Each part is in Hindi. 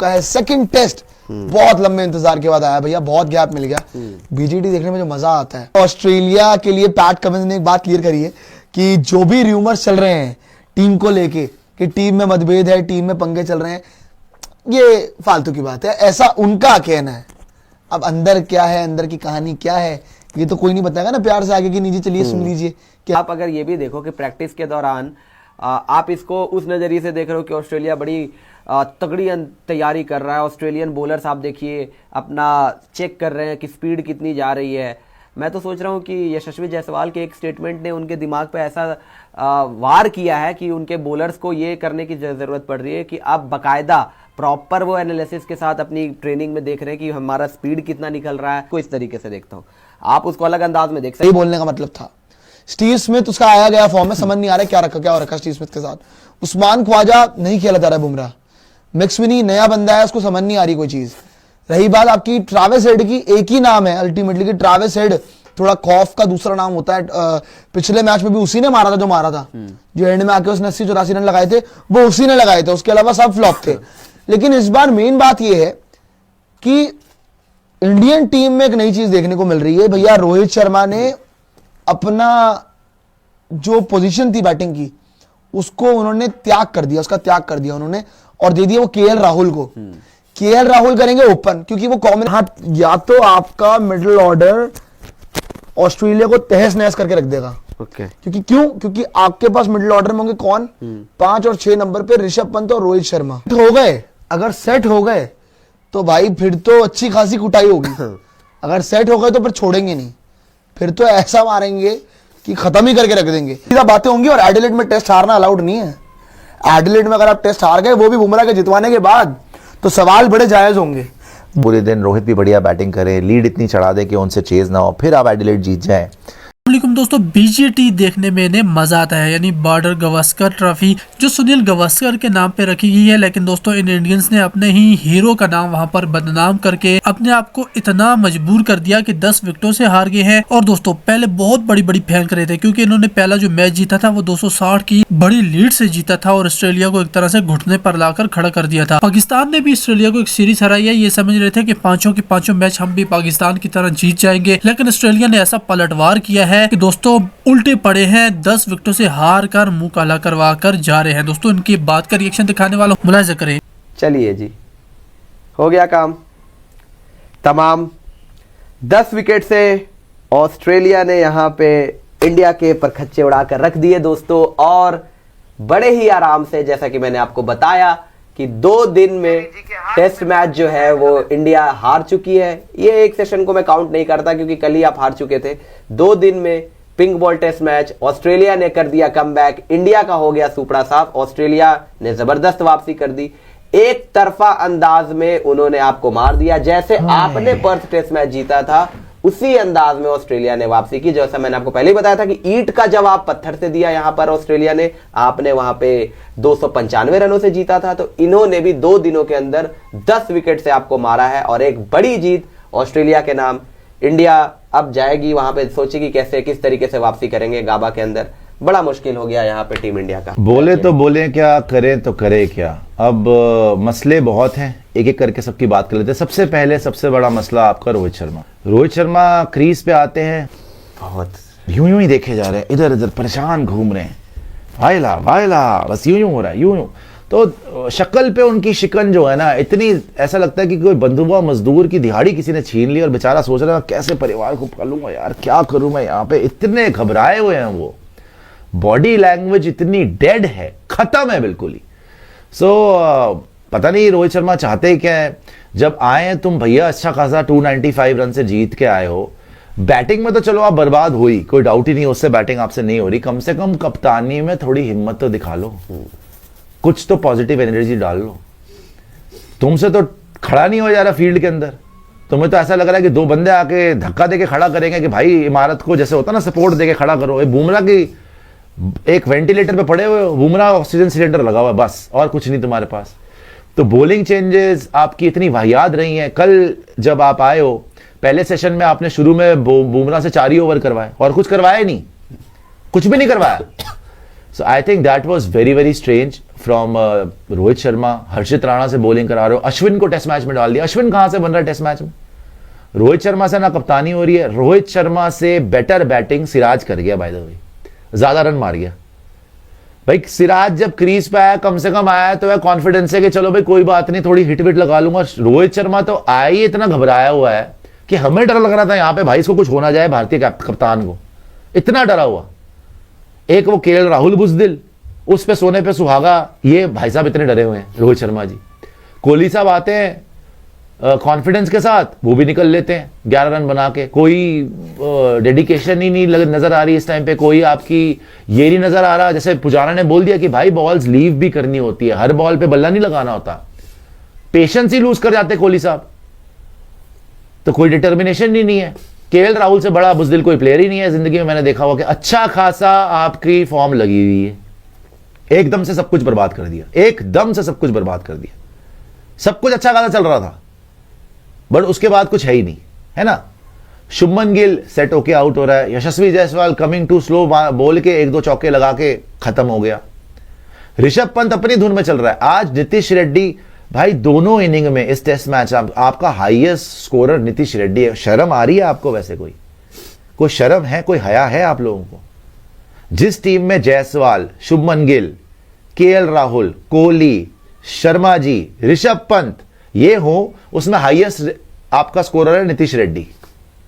का है, सेकंड टेस्ट बहुत लंबे इंतजार के बाद आया भैया, बहुत गैप मिल गया। बीजीटी देखने में जो मजा आता है। ऑस्ट्रेलिया के लिए पैट कमिंस ने एक बात क्लियर करी है कि जो भी रूमर्स चल रहे हैं टीम को लेके कि टीम में मतभेद है, टीम में पंगे चल रहे हैं, ये फालतू की बात है, ऐसा उनका कहना है। अब अंदर क्या है, अंदर की कहानी क्या है, ये तो कोई नहीं बताएगा ना प्यार से आगे की नीचे। चलिए सुन लीजिए कि आप अगर ये भी देखो कि प्रैक्टिस के दौरान आप इसको उस नज़रिए से देख रहे हो कि ऑस्ट्रेलिया बड़ी तगड़ी तैयारी कर रहा है। ऑस्ट्रेलियन बॉलर्स आप देखिए अपना चेक कर रहे हैं कि स्पीड कितनी जा रही है। मैं तो सोच रहा हूँ कि यशस्वी जायसवाल के एक स्टेटमेंट ने उनके दिमाग पे ऐसा वार किया है कि उनके बॉलर्स को ये करने की ज़रूरत पड़ रही है कि अब बाकायदा प्रॉपर वो एनालिसिस के साथ अपनी ट्रेनिंग में देख रहे हैं कि हमारा स्पीड कितना निकल रहा है। को इस तरीके से देखता हूँ, आप उसको अलग अंदाज में देख सकते हैं। बोलने का मतलब था स्टीव स्मिथ उसका आया गया फॉर्म में, समझ नहीं आ रहा क्या हो रखा स्टीव स्मिथ के साथ। उस्मान ख्वाजा नहीं खेला जा रहा है, बुमराह, मैक्सवेनी नया बंदा है, उसको समझ नहीं आ रही कोई चीज। रही बात आपकी ट्रैविस हेड की, एक ही नाम है अल्टीमेटली कि ट्रैविस हेड, थोड़ा खौफ का दूसरा नाम होता है। पिछले मैच में भी उसी ने मारा था जो मारा था, जो एंड में आके उसने 80-84 रन लगाए थे, वो उसी ने लगाए थे, उसके अलावा सब फ्लॉप थे। लेकिन इस बार मेन बात यह है कि इंडियन टीम में एक नई चीज देखने को मिल रही है भैया। रोहित शर्मा ने अपना जो पोजीशन थी बैटिंग की उसको उन्होंने त्याग कर दिया, उसका त्याग कर दिया उन्होंने और दे दिया वो केएल राहुल को। केएल राहुल करेंगे ओपन, क्योंकि वो कॉमन हाथ, या तो आपका मिडिल ऑर्डर ऑस्ट्रेलिया को तहस नहस करके रख देगा। क्योंकि आपके पास मिडिल ऑर्डर में होंगे कौन, 5 और 6 नंबर पे ऋषभ पंत और रोहित शर्मा हो गए। अगर सेट हो गए तो भाई फिर तो अच्छी खासी कुटाई होगी। अगर सेट हो गए तो फिर छोड़ेंगे नहीं, फिर तो ऐसा मारेंगे कि खत्म ही करके रख देंगे। सीधा बातें होंगी। और एडिलेड में टेस्ट हारना अलाउड नहीं है। एडिलेड में अगर आप टेस्ट हार गए, वो भी बुमराह के जितवाने के बाद, तो सवाल बड़े जायज होंगे। पूरे दिन रोहित भी बढ़िया बैटिंग करे, लीड इतनी चढ़ा दे कि उनसे चेज ना हो, फिर आप एडिलेड जीत जाएं। दोस्तों बीजीटी देखने में इन्हें मजा आता है, यानी बॉर्डर गावस्कर ट्रॉफी जो सुनील गावस्कर के नाम पे रखी गई है। लेकिन दोस्तों इन इंडियंस ने अपने ही हीरो का नाम वहां पर बदनाम करके अपने आप को इतना मजबूर कर दिया कि 10 विकेटों से हार गए हैं। और दोस्तों पहले बहुत बड़ी फेंक रहे थे, क्योंकि इन्होंने पहला जो मैच जीता था वो 260 की बड़ी लीड से जीता था और ऑस्ट्रेलिया को एक तरह से घुटने पर लाकर खड़ा कर दिया था। पाकिस्तान ने भी ऑस्ट्रेलिया को एक सीरीज हराई है, ये समझ रहे थे कि पांचों के पांचों मैच हम भी पाकिस्तान की तरह जीत जाएंगे। लेकिन ऑस्ट्रेलिया ने ऐसा पलटवार किया है कि दोस्तों उल्टे पड़े हैं, 10 विकेटों से हार कर मुंह काला करवा कर जा रहे हैं। दोस्तों इनकी बात का रिएक्शन दिखाने वालों मुलाहिजा करें। चलिए जी, हो गया काम तमाम। 10 विकेट से ऑस्ट्रेलिया ने यहाँ पे इंडिया के परखच्चे उड़ाकर रख दिए दोस्तों। और बड़े ही आराम से, जैसा कि मैंने आपको बताया कि 2 दिन में टेस्ट मैच जो है वो इंडिया हार चुकी है। ये एक सेशन को मैं काउंट नहीं करता, क्योंकि कल ही आप हार चुके थे। 2 दिन में pink ball test match, Australia ने कर दिया कमबैक, इंडिया का हो गया सुपड़ा साफ। ऑस्ट्रेलिया ने जबरदस्त वापसी कर दी, एक तरफा अंदाज में उन्होंने आपको मार दिया। जैसे आपने पर्थ टेस्ट मैच जीता था उसी अंदाज में ऑस्ट्रेलिया ने वापसी की। जैसा मैंने आपको पहले ही बताया था कि ईंट का जवाब पत्थर से दिया यहां पर ऑस्ट्रेलिया ने। आपने वहां पे 295 रनों से जीता था, तो इन्होंने भी 2 दिनों के अंदर 10 विकेट से आपको मारा है और एक बड़ी जीत ऑस्ट्रेलिया के नाम। इंडिया अब जाएगी वहां पे, सोचेगी कैसे किस तरीके से वापसी करेंगे गाबा के अंदर। बड़ा मुश्किल हो गया यहाँ पे टीम इंडिया का। बोले तो बोले क्या, करें तो करे क्या। अब मसले बहुत हैं, एक एक करके सबकी बात कर लेते हैं। सबसे पहले सबसे बड़ा मसला आपका रोहित शर्मा। रोहित शर्मा क्रीज पे आते हैं, बहुत यूं ही देखे जा रहे हैं, इधर उधर परेशान घूम रहे हैं, वाइला वाइला, बस यूं हो रहा है यूं। तो शक्ल पे उनकी शिकन जो है ना, इतनी ऐसा लगता है कि कोई बंधुआ मजदूर की दिहाड़ी किसी ने छीन ली और बेचारा सोच रहा है कैसे परिवार को पालूंगा यार, क्या करूं मैं यहाँ पे। इतने घबराए हुए हैं वो, बॉडी लैंग्वेज इतनी डेड है, खत्म है बिल्कुल ही। पता नहीं रोहित शर्मा चाहते क्या है। जब आए हैं तुम भैया अच्छा खासा 295 रन से जीत के आए हो। बैटिंग में तो चलो आप बर्बाद हुई, कोई डाउट ही नहीं, उससे बैटिंग आपसे नहीं हो रही। कम से कम कप्तानी में थोड़ी हिम्मत तो दिखा लो, कुछ तो पॉजिटिव एनर्जी डाल लो। तुमसे तो खड़ा नहीं हो जा रहा फील्ड के अंदर। तुम्हें तो ऐसा लग रहा है कि 2 बंदे आके धक्का देके खड़ा करेंगे कि भाई इमारत को जैसे होता ना सपोर्ट देके खड़ा करो। बुमराह की एक वेंटिलेटर पे पड़े हुए, बुमराह ऑक्सीजन सिलेंडर लगा हुआ है, बस और कुछ नहीं तुम्हारे पास। तो बॉलिंग चेंजेस आपकी इतनी वाहियात रही हैं। कल जब आप आए हो पहले सेशन में, आपने शुरू में बुमराह से 4 ही ओवर करवाए और कुछ करवाया नहीं, कुछ भी नहीं करवाया। So I think that was very very strange. From Rohit Sharma, Harshit Rana से बॉलिंग करा रहे हो, अश्विन को टेस्ट मैच में डाल दिया। अश्विन कहां से बन रहा है टेस्ट मैच में? रोहित शर्मा से ना कप्तानी हो रही है, रोहित शर्मा से बेटर बैटिंग सिराज कर गया, बाय द वे ज्यादा रन मार गया भाई। सिराज जब क्रीज पे आया, कम से कम आया तो वह कॉन्फिडेंस है कि चलो भाई कोई बात नहीं, थोड़ी हिट विट लगा लूंगा। रोहित शर्मा तो आया ही इतना घबराया हुआ है कि हमें डर लग रहा था यहां पे भाई इसको कुछ होना जाए, भारतीय कप्तान को इतना डरा हुआ। एक वो केएल राहुल बुजदिल, उस पे सोने पे सुहागा, ये भाई साहब इतने डरे हुए हैं रोहित शर्मा जी। कोहली साहब आते हैं कॉन्फिडेंस के साथ, वो भी निकल लेते हैं 11 रन बना के। कोई डेडिकेशन ही नहीं नजर आ रही इस टाइम पे, कोई आपकी ये नहीं नजर आ रहा। जैसे पुजारा ने बोल दिया कि भाई बॉल्स लीव भी करनी होती है, हर बॉल पे बल्ला नहीं लगाना होता। पेशेंस ही लूज कर जाते कोहली साहब, तो कोई डिटर्मिनेशन ही नहीं है। केएल राहुल से बड़ा बुजदिल कोई प्लेयर ही नहीं है जिंदगी में, मैंने देखा हुआ कि अच्छा खासा आपकी फॉर्म लगी हुई है, एकदम से सब कुछ बर्बाद कर दिया, एकदम से सब कुछ बर्बाद कर दिया। सब कुछ अच्छा खासा चल रहा था बट उसके बाद कुछ है ही नहीं, है ना। शुभमन गिल सेट होके आउट हो रहा है, यशस्वी जायसवाल कमिंग टू स्लो बोल के 1-2 चौके लगा के खत्म हो गया। ऋषभ पंत अपनी धुन में चल रहा है। आज नीतीश रेड्डी भाई दोनों इनिंग में इस टेस्ट मैच आपका हाईएस्ट स्कोरर नीतीश रेड्डी है। शर्म आ रही है आपको? वैसे कोई शर्म है, कोई हया है आप लोगों को? जिस टीम में जायसवाल, शुभमन गिल, केएल राहुल, कोहली, शर्मा जी, ऋषभ पंत ये हो, उसमें हाईएस्ट आपका स्कोरर है नीतीश रेड्डी।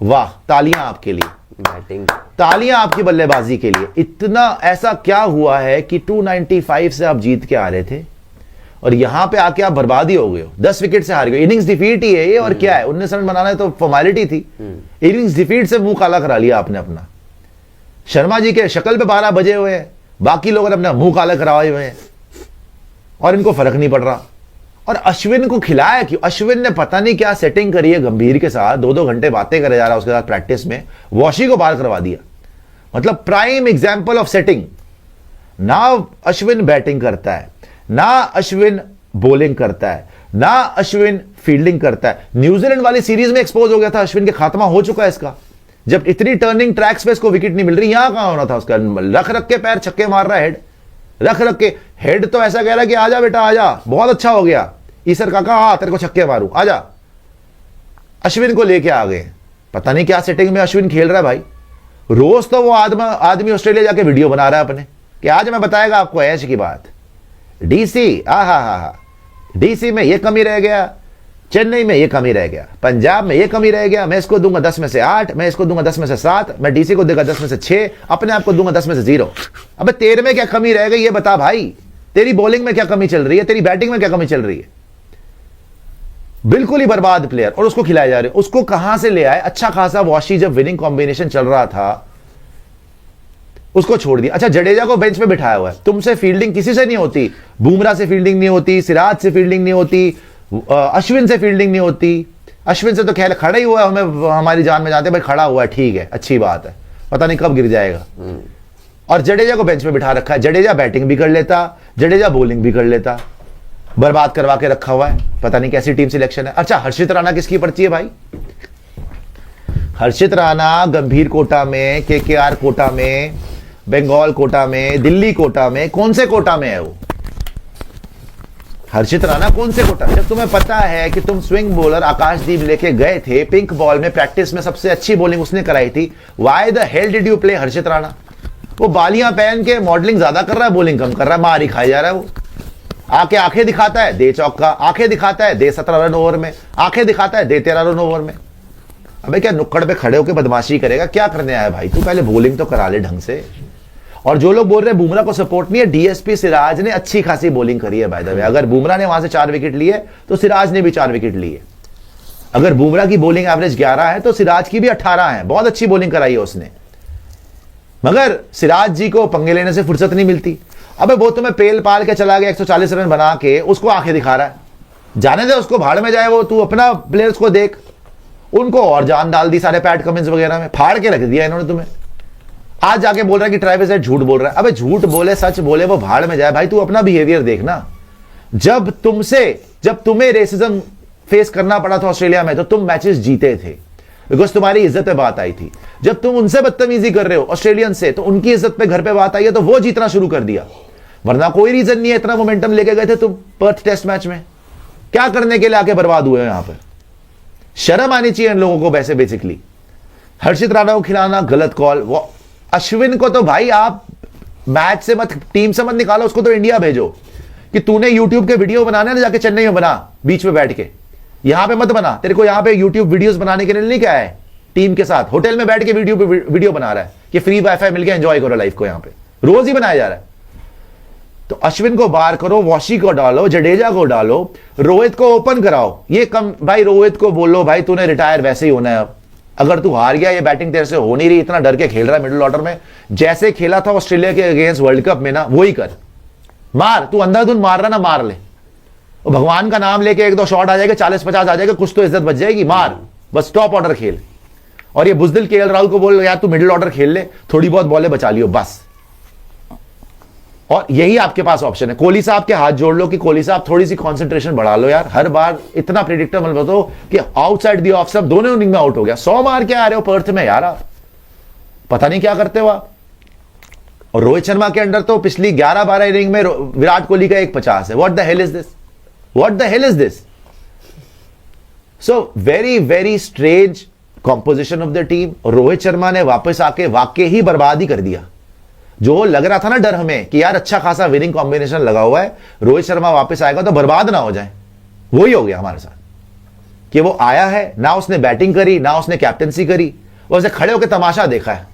वाह, तालियां आपके लिए, बैटिंग, तालियां आपकी बल्लेबाजी के लिए। इतना ऐसा क्या हुआ है कि 295 से आप जीत के आ रहे थे और यहां पे आके आप बर्बादी हो गए हो, 10 विकेट से हार गए। इनिंग्स डिफीट ही है ये, और क्या है, 19 रन बनाना है तो फॉर्मेलिटी थी। इनिंग्स डिफीट से मुंह काला करा लिया आपने अपना। शर्मा जी के शक्ल पे 12 बजे हुए हैं, बाकी लोगों ने अपना मुंह काला कराए हुए हैं और इनको फर्क नहीं पड़ रहा। और अश्विन को खिलाया क्यों? अश्विन ने पता नहीं क्या सेटिंग करी है गंभीर के साथ, 2-2 घंटे बातें करे जा रहा है उसके साथ प्रैक्टिस में, वॉशी को बाहर करवा दिया। मतलब प्राइम एग्जाम्पल ऑफ सेटिंग। ना अश्विन बैटिंग करता है, ना अश्विन बॉलिंग करता है, ना अश्विन फील्डिंग करता है। न्यूजीलैंड वाली सीरीज में एक्सपोज हो गया था अश्विन के, खात्मा हो चुका है इसका। जब इतनी टर्निंग ट्रैक्स पे इसको विकेट नहीं मिल रही, यहां कहां होना था उसका? रख रख के पैर छक्के मार रहा है, हेड रख रख के। हेड तो ऐसा कह रहा है कि आजा बेटा आजा, बहुत अच्छा हो गया ईसर काका, हाँ तेरे को छक्के मारू, आजा। अश्विन को लेके आ गए, पता नहीं क्या सेटिंग में अश्विन खेल रहा है भाई। रोज तो वो आदमी ऑस्ट्रेलिया जाके वीडियो बना रहा है अपने कि आज मैं बताएगा आपको ऐश की बात। डीसी, हा डीसी में ये कमी रह गया, चेन्नई में ये कमी रह गया, पंजाब में ये कमी रह गया, मैं इसको दूंगा 10 में से 8, मैं इसको दूंगा 10 में से 7, मैं डीसी को देगा 10 में से 6, अपने आप को दूंगा 10 में से 0। अबे तेरे में क्या कमी रह गई ये बता भाई। तेरी बॉलिंग में क्या कमी चल रही है, तेरी बैटिंग में क्या कमी चल रही है? बिल्कुल ही बर्बाद प्लेयर, और उसको खिलाए जा रहे हो। उसको कहां से ले आए? अच्छा खासा वॉशी जब विनिंग कॉम्बिनेशन चल रहा था उसको छोड़ दिया। अच्छा, जडेजा को बेंच पे बिठाया हुआ है। तुमसे फील्डिंग किसी से नहीं होती, बुमराह से फील्डिंग नहीं होती, सिराज से फील्डिंग नहीं होती, अश्विन से फील्डिंग नहीं होती। अश्विन से तो खैर खड़ा ही हुआ है, हमें हमारी जान में जाते भाई खड़ा हुआ है, ठीक है, अच्छी बात है, पता नहीं कब गिर जाएगा। और जडेजा को बेंच पे बिठा रखा है। जडेजा बैटिंग भी कर लेता, जडेजा बॉलिंग भी कर लेता, बर्बाद करवा के रखा हुआ है। पता नहीं कैसी टीम सिलेक्शन है। अच्छा, हर्षित राणा किसकी पर्ची है भाई? हर्षित राणा गंभीर कोटा में, केकेआर कोटा में, बंगाल कोटा में, दिल्ली कोटा में, कौन से कोटा में है वो? हर्षित राणा कौन से कोटा? जब तुम्हें पता है कि तुम स्विंग बॉलर आकाशदीप लेके गए थे, पिंक बॉल में प्रैक्टिस में सबसे अच्छी बॉलिंग उसने कराई थी, why the hell did you play Harshit Rana? वो बालियां पहन के मॉडलिंग ज्यादा कर रहा है, बॉलिंग कम कर रहा है, मार ही खाई जा रहा है। वो आके आंखें दिखाता है, दे चौका, आंखें दिखाता है, दे 17 रन ओवर में, आंखें दिखाता है, दे 13 रन ओवर में। अबे क्या नुक्कड़ पे खड़े होकर बदमाशी करेगा? क्या करने आया भाई तू? पहले बॉलिंग तो करा ले ढंग से। और जो लोग बोल रहे हैं बुमराह को सपोर्ट नहीं है, डीएसपी सिराज ने अच्छी खासी बॉलिंग करी है बाय द वे। अगर बुमराह ने वहां से 4 विकेट लिए तो सिराज ने भी 4 विकेट लिए। अगर बुमराह की बॉलिंग एवरेज 11 है तो सिराज की भी 18 है। बहुत अच्छी बॉलिंग कराई है उसने, मगर सिराज जी को पंगे लेने से फुर्सत नहीं मिलती। अबे वो तुम्हें पेल पाल के चला गया, 140 रन बना के, उसको आंखें दिखा रहा है। जाने दे उसको, भाड़ में जाए वो, तू अपना प्लेयर्स को देख। उनको और जान डाल दी सारे पैट कमिंस वगैरह में, फाड़ के रख दिया इन्होंने तुम्हें। आज जाके बोल रहा है कि ट्रेविस हेड झूठ बोल रहा है। अबे झूठ बोले सच बोले वो भाड़ में जाए भाई, तू अपना बिहेवियर देखना। जब तुम्हें रेसिज्म फेस करना पड़ा था ऑस्ट्रेलिया में तो तुम मैचेस जीते थे, बिकॉज तुम्हारी इज्जत पे बात आई थी। जब तुम उनसे बदतमीजी कर रहे हो ऑस्ट्रेलियन से, तो उनकी इज्जत पे घर पे बात आई है तो वो जीतना शुरू कर दिया। वरना कोई रीजन नहीं है, इतना मोमेंटम लेके गए थे तुम पर्थ टेस्ट मैच में, क्या करने के लिए आके बर्बाद हुए हो यहां पर? शर्म आनी चाहिए इन लोगों को वैसे। बेसिकली हर्षित राणा को खिलाना गलत कॉल। वो अश्विन को तो भाई आप मैच से मत, टीम से मत निकालो, उसको तो इंडिया भेजो। कि तूने यूट्यूब के वीडियो बनाना है ना, जाके चेन्नई में बना, बीच में बैठ के, यहां पे मत बना। तेरे को यहां पे यूट्यूब वीडियोस बनाने के लिए नहीं क्या है, टीम के साथ होटल में बैठ के वीडियो बना रहा है कि फ्री वाईफाई मिल गया, एंजॉय करो लाइफ को। यहां पे रोज ही बनाया जा रहा है। तो अश्विन को बाहर करो, वॉशी को डालो, जडेजा को डालो, रोहित को ओपन कराओ। ये कम भाई, रोहित को बोलो भाई तूने रिटायर वैसे ही होना है अब। अगर तू हार गया, ये बैटिंग तेरे से हो नहीं रही, इतना डर के खेल रहा है मिडिल ऑर्डर में, जैसे खेला था ऑस्ट्रेलिया के अगेंस्ट वर्ल्ड कप में ना, वही कर। मार, तू अंधाधुंध मार रहा ना, मार ले। और भगवान का नाम लेके 1-2 शॉट आ जाएगा, 40-50 आ जाएगा, कुछ तो इज्जत बच जाएगी। मार, बस टॉप ऑर्डर खेल। और ये बुजदिल केएल राहुल को बोल यार तू मिडिल ऑर्डर खेल ले, थोड़ी बहुत बॉलें बचा लियो बस। और यही आपके पास ऑप्शन है। कोहली साहब के हाथ जोड़ लो कि कोहली साहब थोड़ी सी कंसंट्रेशन बढ़ा लो यार। हर बार इतना प्रेडिक्टेबल बताओ कि आउटसाइड दी ऑफ सब दोनों इनिंग में आउट हो गया। 100 मार के आ रहे हो पर्थ में यार, आप पता नहीं क्या करते हो आप। और रोहित शर्मा के अंडर तो पिछली 11-12 इनिंग में विराट कोहली का 150 है। What the hell is this, what the hell is this. So very very strange composition of the team. Rohit Sharma ने वापस आके वाकई ही बर्बाद ही कर दिया। जो लग रहा था ना डर हमें कि यार अच्छा खासा विनिंग कॉम्बिनेशन लगा हुआ है, रोहित शर्मा वापस आएगा तो बर्बाद ना हो जाए, वही हो गया हमारे साथ। कि वो आया है ना, उसने बैटिंग करी ना उसने कैप्टनसी करी, वो उसे खड़े होकर तमाशा देखा है।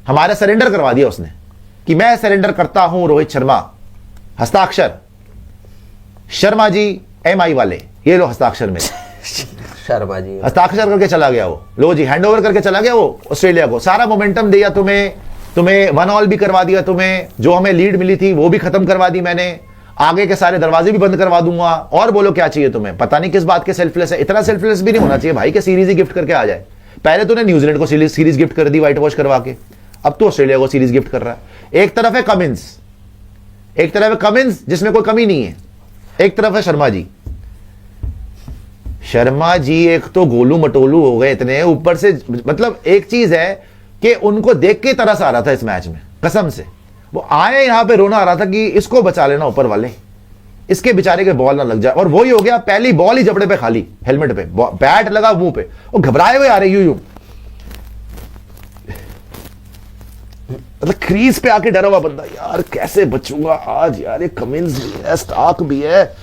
हमारा सरेंडर करवा दिया उसने कि मैं सरेंडर करता हूं रोहित शर्मा। हस्ताक्षर शर्मा जी MI वाले, ये लो हस्ताक्षर में। शर्मा जी हस्ताक्षर करके चला गया वो, लो जी हैंड ओवर करके चला गया वो ऑस्ट्रेलिया को। सारा मोमेंटम दिया तुम्हें 1 ऑल भी करवा दिया, तुम्हें जो हमें लीड मिली थी वो भी खत्म करवा दी मैंने, आगे के सारे दरवाजे भी बंद करवा दूंगा। और बोलो क्या चाहिए तुम्हें? पता नहीं किस बात के सेल्फलेस है। इतना सेल्फलेस भी नहीं होना चाहिए भाई कि सीरीज ही गिफ्ट करके आ जाए। पहले तूने न्यूजीलैंड को सीरीज गिफ्ट कर दी व्हाइट वॉश करवा के, अब तो ऑस्ट्रेलिया को सीरीज गिफ्ट कर रहा है। एक तरफ है कमिंस, जिसमें कोई कमी नहीं है, एक तरफ है शर्मा जी। शर्मा जी एक तो गोलू मटोलू हो गए इतने ऊपर से। मतलब एक चीज है कि उनको देख के तरस आ रहा था इस मैच में, कसम से। वो आए यहां पे रोना आ रहा था कि इसको बचा लेना ऊपर वाले, इसके बेचारे के बॉल ना लग जाए। और वही हो गया, पहली बॉल ही जबड़े पे खाली, हेलमेट पे बैट लगा मुंह पे, वो घबराए हुए आ रहे यूं। मतलब क्रीज पे आके डरा हुआ बंदा, यार कैसे बचूंगा आज यार। ये कमिंस भी है, स्टार्क भी है,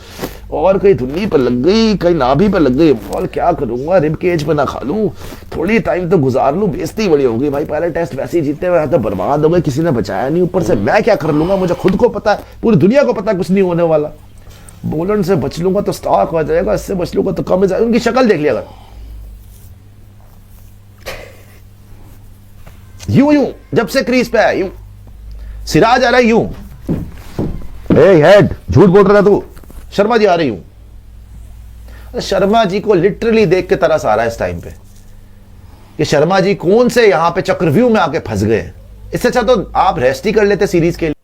और कहीं धुन्नी पर लग गई, कहीं नाभि पर लग गई बॉल, क्या करूंगा? रिब केज पे ना खा लूं, थोड़ी टाइम तो गुजार लूं, बेइज्जती बड़ी होगी भाई। पहले टेस्ट वैसे ही जीते हुए तो बर्बाद हो गए, किसी ने बचाया नहीं, ऊपर से मैं क्या कर लूंगा? मुझे खुद को पता है, पूरी दुनिया को पता है कुछ नहीं होने वाला। बोलन से बच लूंगा तो स्टार्क हो जाएगा, इससे बच लूंगा तो कम। उनकी शक्ल देख लिया, यूं जब से क्रीज पे आया यूं, सिराज आ रहा है यूं, हेड झूठ बोल रहा तू, शर्मा जी आ रहे यूं। शर्मा जी को लिटरली देख के तरस आ रहा है इस टाइम पे कि शर्मा जी कौन से यहां पे चक्रव्यूह में आके फंस गए। इससे अच्छा तो आप रेस्ट ही कर लेते सीरीज के लिए।